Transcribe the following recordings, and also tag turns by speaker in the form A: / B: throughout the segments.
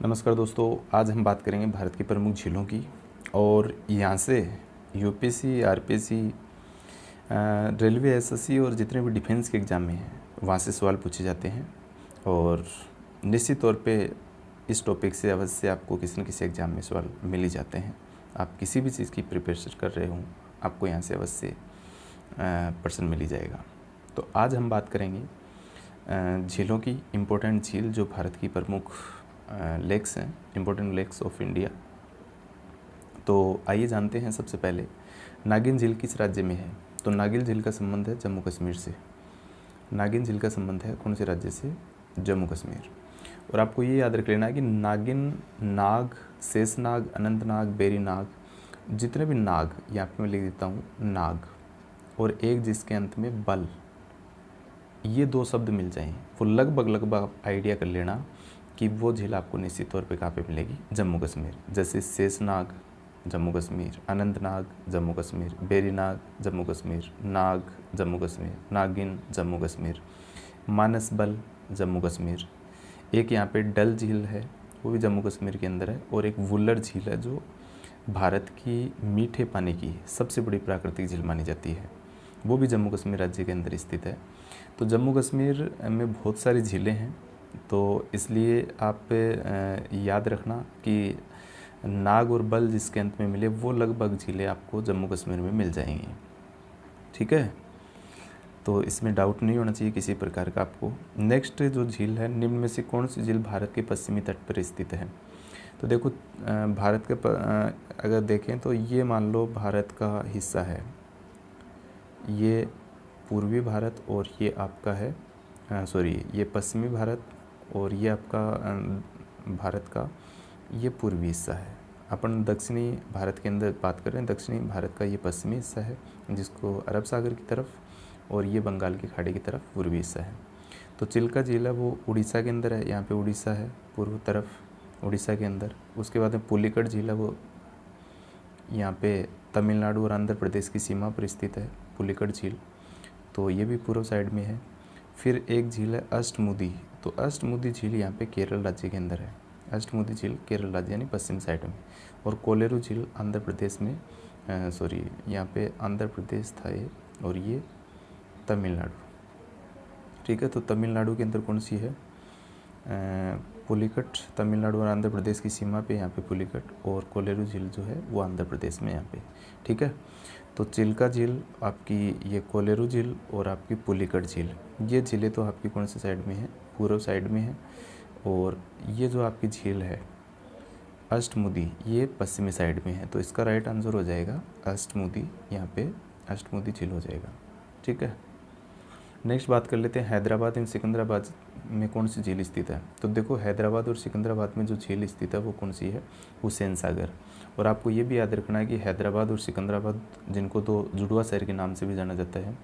A: नमस्कार दोस्तों, आज हम बात करेंगे भारत की प्रमुख झीलों की। और यहाँ से यूपीएससी, आरपीएससी, रेलवे, एसएससी और जितने भी डिफेंस के एग्ज़ाम में हैं वहाँ से सवाल पूछे जाते हैं। और निश्चित तौर पे इस टॉपिक से अवश्य आपको किसी न किसी एग्ज़ाम में सवाल मिल ही जाते हैं। आप किसी भी चीज़ की प्रिपरेशन कर रहे हों, आपको यहाँ से अवश्य प्रश्न मिल ही जाएगा। तो आज हम बात करेंगे झीलों की, इम्पोर्टेंट झील जो भारत की प्रमुख लेक्स हैं, इम्पोर्टेंट लेक्स ऑफ इंडिया। तो आइए जानते हैं। सबसे पहले नागिन झील किस राज्य में है? तो नागिन झील का संबंध है जम्मू कश्मीर से। नागिन झील का संबंध है कौन से राज्य से? जम्मू कश्मीर। और आपको ये याद रख लेना है कि नागिन, नाग, शेषनाग, अनंतनाग, बेरी नाग, जितने भी नाग, यहाँ पे मैं लिख देता हूँ नाग, और एक जिसके अंत में बल, ये दो शब्द मिल जाएं, वो लगभग आइडिया कर लेना कि वो झील आपको निश्चित तौर पे कहाँ पे मिलेगी? जम्मू कश्मीर। जैसे शेषनाग जम्मू कश्मीर, अनंतनाग जम्मू कश्मीर, बेरीनाग जम्मू कश्मीर, नाग जम्मू कश्मीर, नागिन जम्मू कश्मीर, मानसबल जम्मू कश्मीर। एक यहाँ पे डल झील है, वो भी जम्मू कश्मीर के अंदर है। और एक वुलर झील है जो भारत की मीठे पानी की सबसे बड़ी प्राकृतिक झील मानी जाती है, वो भी जम्मू कश्मीर राज्य के अंदर स्थित है। तो जम्मू कश्मीर में बहुत सारी झीलें हैं, तो इसलिए आप याद रखना कि नाग और बल जिसके अंत में मिले वो लगभग झीलें आपको जम्मू कश्मीर में मिल जाएंगी। ठीक है, तो इसमें डाउट नहीं होना चाहिए किसी प्रकार का आपको। नेक्स्ट जो झील है, निम्न में से कौन सी झील भारत के पश्चिमी तट पर स्थित है? तो देखो, भारत के अगर देखें तो ये मान लो भारत का हिस्सा है, ये पूर्वी भारत और ये आपका है ये पश्चिमी भारत, और ये आपका भारत का ये पूर्वी हिस्सा है। अपन दक्षिणी भारत के अंदर बात कर रहे हैं, दक्षिणी भारत का ये पश्चिमी हिस्सा है जिसको अरब सागर की तरफ, और ये बंगाल की खाड़ी की तरफ पूर्वी हिस्सा है। तो चिल्का झील है वो उड़ीसा के अंदर है, यहाँ पे उड़ीसा है पूर्व तरफ उड़ीसा के अंदर। उसके बाद में पुलिकट झील है, वो यहाँ पे तमिलनाडु और आंध्र प्रदेश की सीमा पर स्थित है पुलिकट झील, तो ये भी पूर्व साइड में है। फिर एक झील है अष्टमुदी, तो अष्टमुदी झील यहाँ पे केरल राज्य के अंदर है। अष्टमुदी झील केरल राज्य यानी पश्चिम साइड में। और कोलेरू झील आंध्र प्रदेश में, यहाँ पे आंध्र प्रदेश था ये, और ये तमिलनाडु। ठीक है, तो तमिलनाडु के अंदर कौन सी है? पुलिकट, तमिलनाडु और आंध्र प्रदेश की सीमा पे यहाँ पे पुलिकट, और कोलेरू झील जो है वो आंध्र प्रदेश में यहाँ पे। ठीक है, तो चिल्का झील आपकी, ये कोलेरू झील और आपकी पुलिकट झील, ये झीलें तो आपकी कौन सी साइड में है? पूर्व साइड में है। और ये जो आपकी झील है अष्टमुदी, ये पश्चिमी साइड में है। तो इसका राइट आंसर हो जाएगा अष्टमुदी, यहाँ पे अष्टमुदी झील हो जाएगा। ठीक है, नेक्स्ट बात कर लेते हैं हैदराबाद एवं सिकंदराबाद में कौन सी झील स्थित है? तो देखो, हैदराबाद और सिकंदराबाद में जो झील स्थित है वो कौन सी है? हुसैन सागर। और आपको ये भी याद रखना है कि हैदराबाद और सिकंदराबाद, जिनको तो जुड़वा शहर के नाम से भी जाना जाता है,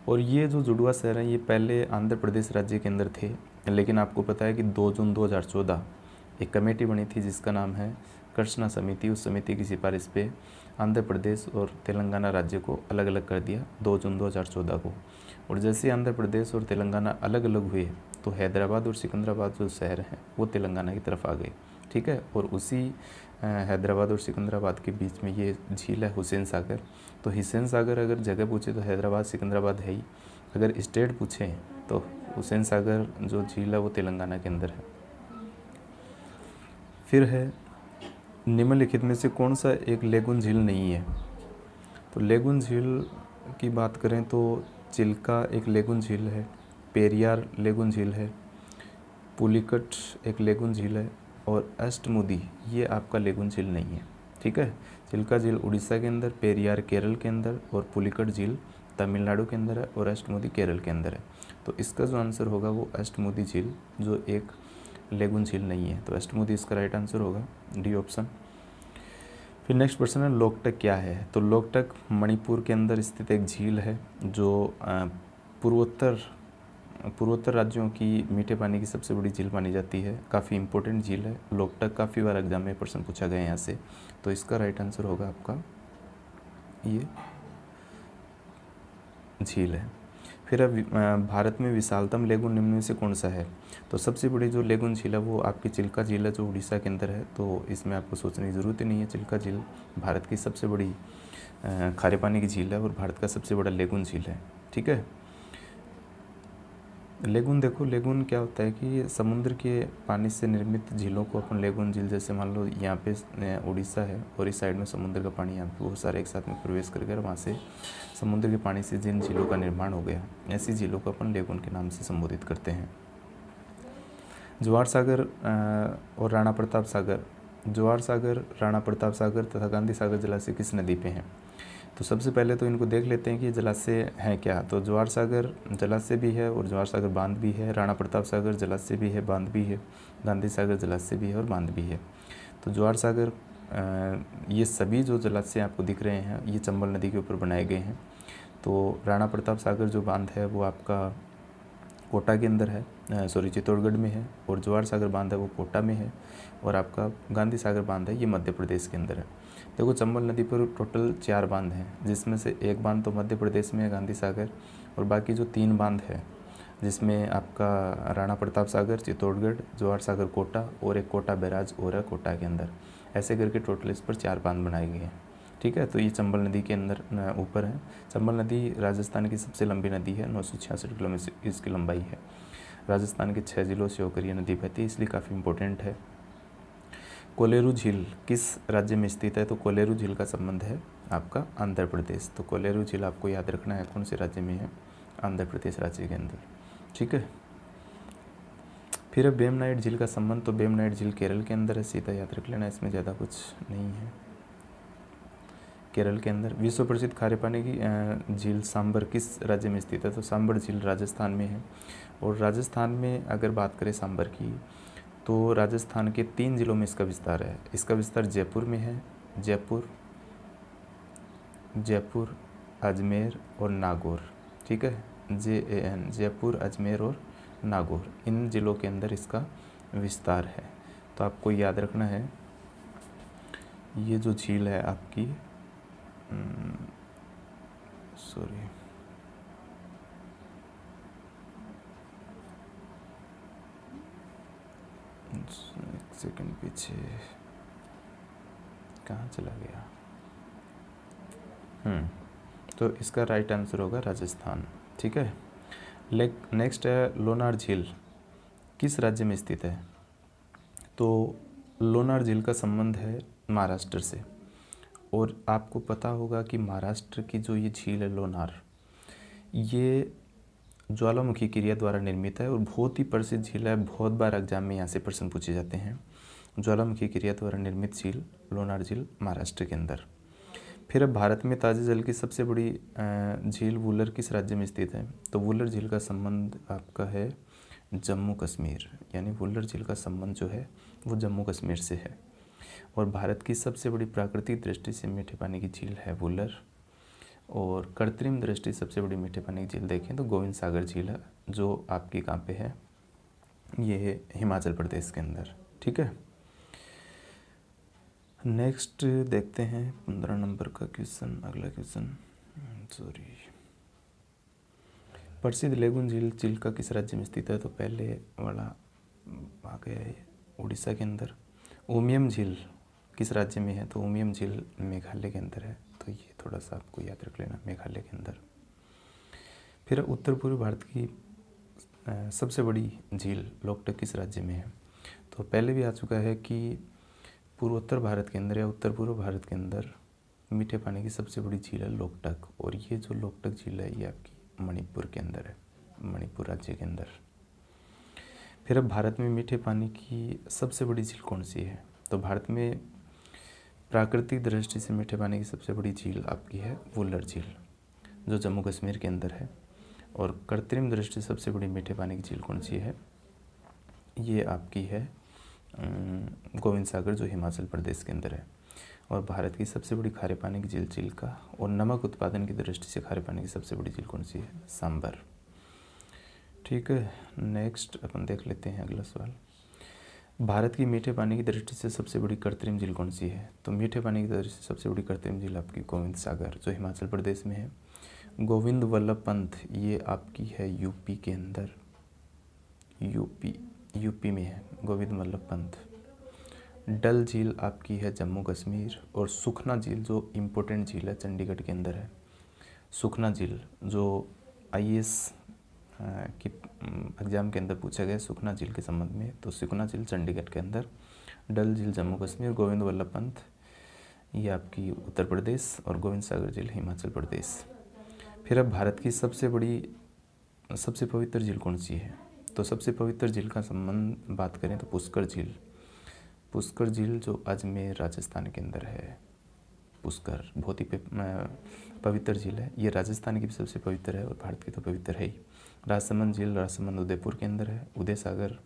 A: और ये जो जुड़वा शहर हैं ये पहले आंध्र प्रदेश राज्य के अंदर थे। लेकिन आपको पता है कि 2 जून 2014 एक कमेटी बनी थी जिसका नाम है कृष्णा समिति। उस समिति की सिफारिश पे आंध्र प्रदेश और तेलंगाना राज्य को अलग अलग कर दिया 2 जून 2014 को। और जैसे आंध्र प्रदेश और तेलंगाना अलग अलग हुए तो हैदराबाद और सिकंदराबाद जो शहर हैं वो तेलंगाना की तरफ आ गए। ठीक है, और उसी हैदराबाद और सिकंदराबाद के बीच में ये झील है हुसैन सागर। तो हुसैन सागर अगर जगह पूछे तो हैदराबाद सिकंदराबाद है ही, अगर स्टेट पूछे तो हुसैन सागर जो झील है वो तेलंगाना के अंदर है। फिर है निम्नलिखित में से कौन सा एक लेगुन झील नहीं है? तो लेगुन झील की बात करें तो चिल्का एक लेगुन झील है, पेरियार लेगुन झील है, पुलिकट एक लेगुन झील है, और अष्टमुदी ये आपका लेगुन झील नहीं है। ठीक है, चिल्का झील उड़ीसा के अंदर, पेरियार केरल के अंदर, और पुलिकट झील तमिलनाडु के अंदर है, और अष्टमुदी केरल के अंदर है। तो इसका जो आंसर होगा वो अष्टमुदी झील जो एक लेगुन झील नहीं है। तो अष्टमुदी इसका राइट आंसर होगा, डी ऑप्शन। फिर नेक्स्ट प्रश्न है लोकटक क्या है? तो लोकटक मणिपुर के अंदर स्थित एक झील है जो पूर्वोत्तर राज्यों की मीठे पानी की सबसे बड़ी झील मानी जाती है। काफ़ी इंपॉर्टेंट झील है लोकटक, काफ़ी बार एग्जाम में प्रश्न पूछा गया है यहाँ से। तो इसका राइट आंसर होगा आपका ये झील है। फिर अब भारत में विशालतम लेगुन निम्न में से कौन सा है? तो सबसे बड़ी जो लेगुन झील है वो आपकी चिल्का झील है, जो उड़ीसा के अंदर है। तो इसमें आपको सोचने की ज़रूरत ही नहीं है। चिल्का झील भारत की सबसे बड़ी खारे पानी की झील है और भारत का सबसे बड़ा लेगुन झील है। ठीक है। लेगुन देखो, लेगुन क्या होता है कि समुद्र के पानी से निर्मित झीलों को अपन लेगुन झील, जैसे मान लो यहाँ पे उड़ीसा है और इस साइड में समुद्र का पानी, यहाँ पे बहुत सारे एक साथ में प्रवेश कर गए और वहाँ से समुद्र के पानी से जिन झीलों का निर्माण हो गया, ऐसी झीलों को अपन लेगुन के नाम से संबोधित करते हैं। जवाहर सागर और राणा प्रताप सागर, जवाहर सागर, राणा प्रताप सागर तथा गांधी सागर जलाशय किस नदी पे हैं? तो सबसे पहले तो इनको देख लेते हैं कि जलाशय हैं क्या। तो जवाहर सागर जलाशय भी है और जवाहर सागर बांध भी है, राणा प्रताप सागर जलाशय भी है, बांध भी है, गांधी सागर जलाशय भी है और बांध भी है। तो जवाहर सागर, ये सभी जो जलाशय आपको दिख रहे हैं ये चंबल नदी के ऊपर बनाए गए हैं। तो राणा प्रताप सागर जो बांध है वो आपका कोटा के अंदर है, चित्तौड़गढ़ में है, और जवाहर सागर बांध है वो कोटा में है, और आपका गांधी सागर बांध है ये मध्य प्रदेश के अंदर है। देखो, चंबल नदी पर टोटल 4 बांध हैं, जिसमें से एक बांध तो मध्य प्रदेश में है, गांधी सागर, और बाकी जो 3 बांध है जिसमें आपका राणा प्रताप सागर चित्तौड़गढ़, जवाहर सागर कोटा और एक कोटा बैराज और है कोटा के अंदर। ऐसे करके टोटल इस पर 4 बांध बनाए गए हैं। ठीक है। तो ये चंबल नदी के अंदर ऊपर है। चंबल नदी राजस्थान की सबसे लंबी नदी है, 966 किलोमीटर इसकी लंबाई है। राजस्थान के 6 जिलों से होकर ये नदी बहती है, इसलिए काफ़ी इंपॉर्टेंट है। कोलेरू झील किस राज्य में स्थित है? तो कोलेरू झील का संबंध है आपका आंध्र प्रदेश। तो कोलेरू झील आपको याद रखना है कौन से राज्य में है? आंध्र प्रदेश राज्य के अंदर। ठीक है। फिर अब बेमनाइट झील का संबंध, तो बेमनाइट झील केरल के अंदर है, सीधा याद रख लेना, इसमें ज़्यादा कुछ नहीं है। केरल के अंदर। विश्व प्रसिद्ध खारे पानी की झील सांबर किस राज्य में स्थित है? तो सांबर झील राजस्थान में है। और राजस्थान में अगर बात करें सांबर की, तो राजस्थान के 3 जिलों में इसका विस्तार है। इसका विस्तार जयपुर में है, जयपुर, अजमेर और नागौर। ठीक है। JAN, जयपुर, अजमेर और नागौर, इन जिलों के अंदर इसका विस्तार है। तो आपको याद रखना है ये जो झील है आपकी, एक सेकंड पीछे कहाँ चला गया? तो इसका राइट आंसर होगा राजस्थान। ठीक है। नेक्स्ट है लोनार झील किस राज्य में स्थित है? तो लोनार झील का संबंध है महाराष्ट्र से, और आपको पता होगा कि महाराष्ट्र की जो ये झील है लोनार, ये ज्वालामुखी क्रिया द्वारा निर्मित है और बहुत ही प्रसिद्ध झील है। बहुत बार एग्जाम में यहाँ से प्रश्न पूछे जाते हैं। ज्वालामुखी क्रिया द्वारा निर्मित झील लोनार झील महाराष्ट्र के अंदर। फिर अब भारत में ताज़े जल की सबसे बड़ी झील वुलर किस राज्य में स्थित है? तो वुलर झील का संबंध आपका है जम्मू कश्मीर, यानी वुलर झील का संबंध जो है वो जम्मू कश्मीर से है। और भारत की सबसे बड़ी प्राकृतिक दृष्टि से मीठे पानी की झील है वुलर, और कृत्रिम दृष्टि सबसे बड़ी मीठे पानी की झील देखें तो गोविंद सागर झील है, जो आपकी कहाँ पे है? ये है हिमाचल प्रदेश के अंदर। ठीक है। नेक्स्ट देखते हैं 15 नंबर का क्वेश्चन, अगला क्वेश्चन। प्रसिद्ध लेगुन झील चिल्का किस राज्य में स्थित है? तो पहले वाला आ गया है उड़ीसा के अंदर। उमियम झील किस राज्य में है? तो उमियम झील मेघालय के अंदर है। तो ये थोड़ा सा आपको याद रख लेना, मेघालय के अंदर। फिर उत्तर पूर्व भारत की सबसे बड़ी झील लोकटक किस राज्य में है? तो पहले भी आ चुका है कि पूर्वोत्तर भारत के अंदर या उत्तर पूर्व भारत के अंदर मीठे पानी की सबसे बड़ी झील है लोकटक, और ये जो लोकटक झील है ये आपकी मणिपुर के अंदर है, मणिपुर राज्य के अंदर। फिर अब भारत में मीठे पानी की सबसे बड़ी झील कौन सी है? तो भारत में प्राकृतिक दृष्टि से मीठे पानी की सबसे बड़ी झील आपकी है वुलर झील, जो जम्मू कश्मीर के अंदर है। और कृत्रिम दृष्टि से सबसे बड़ी मीठे पानी की झील कौन सी है? ये आपकी है गोविंद सागर, जो हिमाचल प्रदेश के अंदर है। और भारत की सबसे बड़ी खारे पानी की झील चिल्का, और नमक उत्पादन की दृष्टि से खारे पानी की सबसे बड़ी झील कौन सी है? सांबर। ठीक है। नेक्स्ट अपन देख लेते हैं अगला सवाल। भारत की मीठे पानी की दृष्टि से सबसे बड़ी कृत्रिम झील कौन सी है? तो मीठे पानी की दृष्टि से सबसे बड़ी कृत्रिम झील आपकी गोविंद सागर, जो हिमाचल प्रदेश में है। गोविंद वल्लभ पंत ये आपकी है यूपी के अंदर, यूपी में है गोविंद वल्लभ पंत। डल झील आपकी है जम्मू कश्मीर, और सुखना झील जो इम्पोर्टेंट झील है चंडीगढ़ के अंदर है। सुखना झील जो आईएएस की एग्ज़ाम के अंदर पूछा गया सुखना झील के संबंध में, तो सुखना झील चंडीगढ़ के अंदर, डल झील जम्मू कश्मीर, गोविंद वल्लभ पंत ये आपकी उत्तर प्रदेश, और गोविंद सागर झील हिमाचल प्रदेश। फिर अब भारत की सबसे पवित्र झील कौन सी है? तो सबसे पवित्र झील का संबंध बात करें तो पुष्कर झील। पुष्कर झील जो अजमेर राजस्थान के अंदर है, पुष्कर बहुत ही पवित्र झील है। ये राजस्थान की भी सबसे पवित्र है और भारत की तो पवित्र है ही। राजसमंद झील, राजसमंद उदयपुर के अंदर है। उदय सागर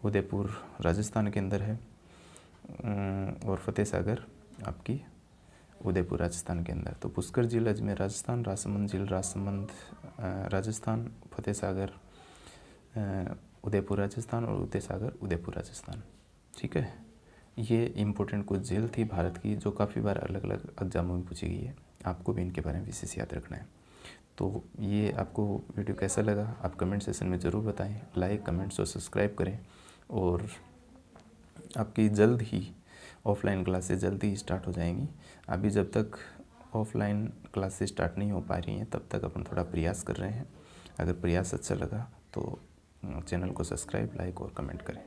A: उदयपुर राजस्थान के अंदर है, और फतेह सागर आपकी उदयपुर राजस्थान के अंदर। तो पुष्कर झील अजमेर राजस्थान, राजसमंद झील राजसमंद राजस्थान, फतेह सागर उदयपुर राजस्थान, और उदय सागर उदयपुर राजस्थान। ठीक है, ये इम्पोर्टेंट कुछ झील थी भारत की जो काफ़ी बार अलग अलग एग्जामों में पूछी गई है। आपको भी इनके बारे में विशेष याद रखना है। तो ये आपको वीडियो कैसा लगा आप कमेंट सेक्शन में ज़रूर बताएं। लाइक, कमेंट्स और सब्सक्राइब करें। और आपकी जल्द ही ऑफलाइन क्लासेस जल्दी ही स्टार्ट हो जाएंगी। अभी जब तक ऑफलाइन क्लासेस स्टार्ट नहीं हो पा रही हैं तब तक अपन थोड़ा प्रयास कर रहे हैं। अगर प्रयास अच्छा लगा तो चैनल को सब्सक्राइब, लाइक और कमेंट करें।